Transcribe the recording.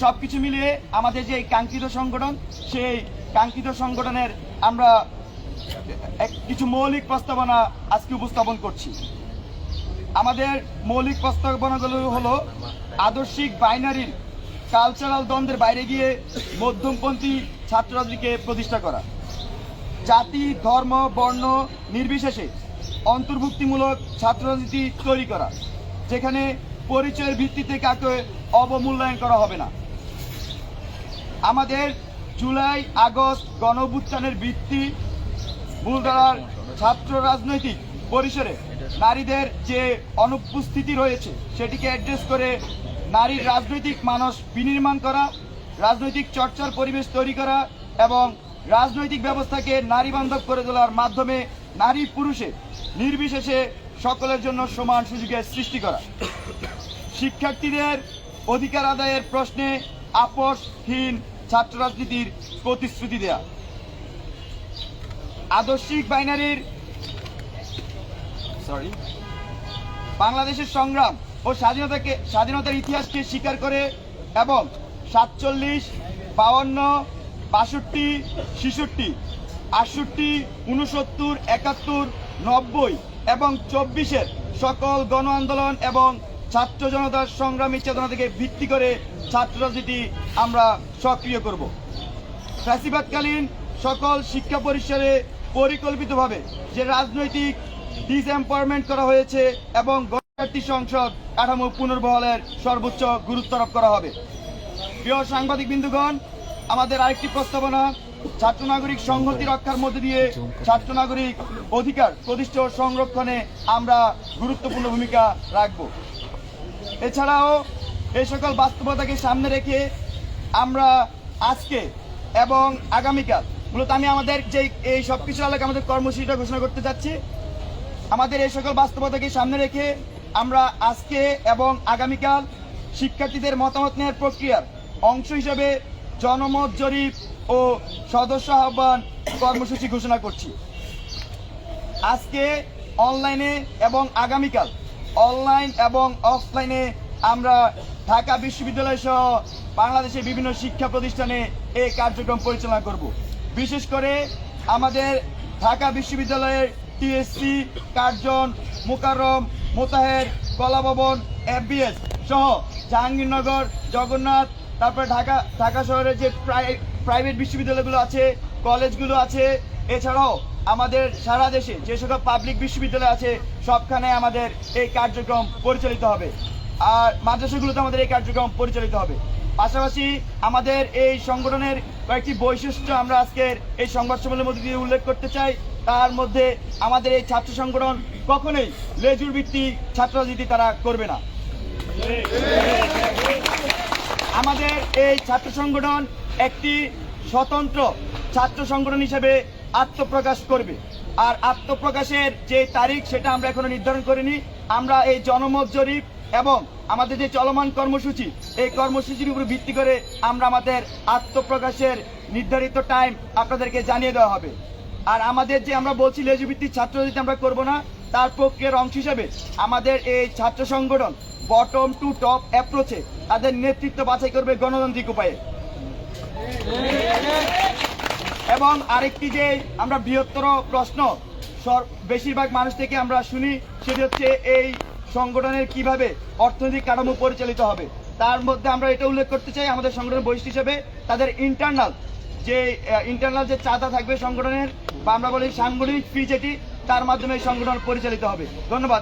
সবকিছু মিলিয়ে আমাদের যে কাঙ্ক্ষিত সংগঠন, সেই কাঙ্ক্ষিত সংগঠনের আমরা কিছু মৌলিক প্রস্তাবনা আজকে উপস্থাপন করছি। আমাদের মৌলিক প্রস্তাবনাগুলো হলো আদর্শিক বাইনারির কালচারাল দ্বন্দ্বের বাইরে গিয়ে মধ্যমপন্থী ছাত্র রাজনীতিকে প্রতিষ্ঠা করা, জাতি ধর্ম বর্ণ নির্বিশেষে অন্তর্ভুক্তিমূলক ছাত্র রাজনীতি তৈরি করা, যেখানে পরিচয়ের ভিত্তিতে কাউকে অবমূল্যায়ন করা হবে না। আমাদের জুলাই আগস্ট গণঅভ্যুত্থানের ভিত্তি মূলধারার ছাত্র রাজনৈতিক পরিসরে নারীদের যে অনুপস্থিতি রয়েছে সেটিকে অ্যাড্রেস করে নারীর রাজনৈতিক মানস বিনির্মাণ করা, রাজনৈতিক চর্চার পরিবেশ তৈরি করা এবং রাজনৈতিক ব্যবস্থাকে নারী বান্ধব করে তোলার মাধ্যমে নারী পুরুষে নির্বিশেষে সকলের জন্য সমান সুযোগের সৃষ্টি করা, শিক্ষার্থীদের অধিকার আদায়ের প্রশ্নে আপোষহীন ছাত্র রাজনীতির প্রতিশ্রুতি দেয়া, আদর্শিক বাইনারির বাংলাদেশের সংগ্রাম ও স্বাধীনতার ইতিহাসকে স্বীকার করে এবং 47, 52, 62, 66, 68, 69, 71, 90 এবং 24-এর সকল গণ আন্দোলন এবং ছাত্র জনতার সংগ্রামী চেতনা থেকে ভিত্তি করে ছাত্র রাজনীতি আমরা সক্রিয় করব। ফ্যাসিবাদকালীন সকল শিক্ষা পরিসরে পরিকল্পিতভাবে যে রাজনৈতিক ডিসএম্পাওয়ারমেন্ট করা হয়েছে এবং গণতান্ত্রিক সংসদ কাঠামো পুনর্বহালের সর্বোচ্চ গুরুত্ব আরোপ করা হবে। প্রিয় সাংবাদিক বিন্দুগণ, আমাদের আরেকটি প্রস্তাবনা ছাত্র নাগরিক সংহতি রক্ষার মধ্যে দিয়ে ছাত্র নাগরিক অধিকার প্রতিষ্ঠা ও সংরক্ষণে আমরা গুরুত্বপূর্ণ ভূমিকা রাখব। এছাড়াও এই সকল বাস্তবতাকে সামনে রেখে আমরা আজকে এবং আগামীকাল মূলত আমি আমাদের যে এই সব কিছু আলোকে আমাদের কর্মসূচিটা ঘোষণা করতে যাচ্ছি। আমাদের এই সকল বাস্তবতাকে সামনে রেখে আমরা আজকে এবং আগামীকাল শিক্ষার্থীদের মতামত নেওয়ার প্রক্রিয়ার অংশ হিসেবে জনমত জরিপ ও সদস্য আহ্বান কর্মসূচি ঘোষণা করছি। আজকে অনলাইনে এবং আগামীকাল অনলাইন এবং অফলাইনে আমরা ঢাকা বিশ্ববিদ্যালয় সহ বাংলাদেশের বিভিন্ন শিক্ষা প্রতিষ্ঠানে এই কার্যক্রম পরিচালনা করব। বিশেষ করে আমাদের ঢাকা বিশ্ববিদ্যালয়ের টিএসসি, কার্জন, মোকাররম, মোতাহের, কলাভবন, এফবিএস সহ জাহাঙ্গীরনগর, জগন্নাথ, তারপরে ঢাকা শহরের যে প্রাইভেট বিশ্ববিদ্যালয়গুলো আছে, কলেজগুলো আছে, এছাড়াও আমাদের সারা দেশে যে সকল পাবলিক বিশ্ববিদ্যালয় আছে সবখানে আমাদের এই কার্যক্রম পরিচালিত হবে। আর মাদ্রাসাগুলোতে আমাদের এই কার্যক্রম পরিচালিত হবে। পাশাপাশি আমাদের এই সংগঠনের কয়েকটি বৈশিষ্ট্য আমরা আজকের এই সংবাদ সম্মেলনের মধ্যে দিয়ে উল্লেখ করতে চাই। তার মধ্যে আমাদের এই ছাত্র সংগঠন কখনোই লেজুর ভিত্তিক ছাত্র রাজনীতি তারা করবে না। আমাদের এই ছাত্র সংগঠন একটি স্বতন্ত্র ছাত্র সংগঠন হিসেবে আত্মপ্রকাশ করবে। আর আত্মপ্রকাশের যে তারিখ সেটা আমরা এখনো নির্ধারণ করিনি। আমরা এই জনমত জরিপ এবং আমাদের যে চলমান কর্মসূচি, এই কর্মসূচির উপর ভিত্তি করে আমরা আমাদের আত্মপ্রকাশের নির্ধারিত টাইম আপনাদেরকে জানিয়ে দেওয়া হবে। আর আমাদের যে আমরা বলছি লেজুভিত্তিক ছাত্র রাজনীতি আমরা করবো না, তার প্রক্রিয়ার অংশ হিসেবে আমাদের এই ছাত্র সংগঠন বটম টু টপ অ্যাপ্রোচে তাদের নেতৃত্ব বাছাই করবে গণতান্ত্রিক উপায়ে। এবং আরেকটি যে আমরা বৃহত্তর প্রশ্ন বেশিরভাগ মানুষ থেকে আমরা শুনি, সেটি হচ্ছে এই সংগঠনের কিভাবে অর্থনৈতিক কাঠামো পরিচালিত হবে। তার মধ্যে আমরা এটা উল্লেখ করতে চাই আমাদের সংগঠনের বৈশিষ্ট্য হিসেবে তাদের ইন্টারনাল যে চাঁদা থাকবে সংগঠনের, বা আমরা বলি সাংগঠনিক ফি যেটি, তার মাধ্যমে সংগঠন পরিচালিত হবে। ধন্যবাদ।